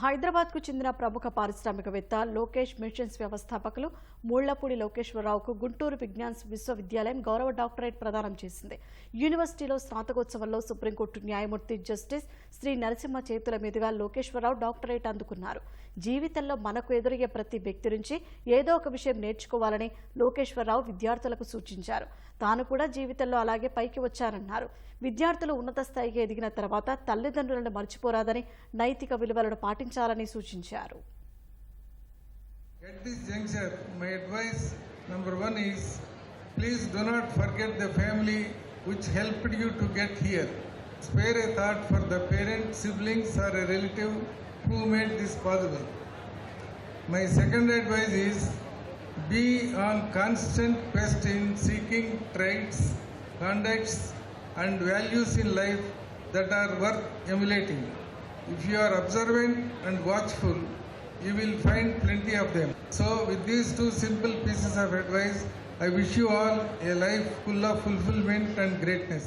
హైదరాబాద్కు చెందిన ప్రముఖ పారిశ్రామికవేత్త లోకేష్ మిషన్స్ వ్యవస్థాపకులు ముళ్లపూడి లోకేశ్వరరావుకు గుంటూరు విజ్ఞాన విశ్వవిద్యాలయం గౌరవ డాక్టరేట్ ప్రదానం చేసింది. యూనివర్సిటీలో స్నాతకోత్సవంలో సుప్రీంకోర్టు న్యాయమూర్తి జస్టిస్ శ్రీ నరసింహ చేతుల మీదుగా లోకేశ్వరరావు డాక్టరేట్ అందుకున్నారు. జీవితంలో మనకు ఎదురయ్యే ప్రతి వ్యక్తి నుంచి ఏదో ఒక విషయం నేర్చుకోవాలని లోకేశ్వరరావు విద్యార్థులకు సూచించారు. తాను కూడా జీవితంలో అలాగే పైకి వచ్చారన్నారు. విద్యార్థులు ఉన్నత స్థాయికి ఎదిగిన తర్వాత తల్లిదండ్రులను మర్చిపోరాదని, నైతిక విలువలను పాటించాలని సూచించారు. At this juncture, my advice number 1 is, please do not forget the family which helped you to get here. Spare a thought for the parent, siblings or a relative who made this possible. My second advice is, be on constant quest in seeking traits, conducts and values in life that are worth emulating. If you are observant and watchful, you will find plenty of them. So with these 2 simple pieces of advice, I wish you all a life full of fulfillment and greatness.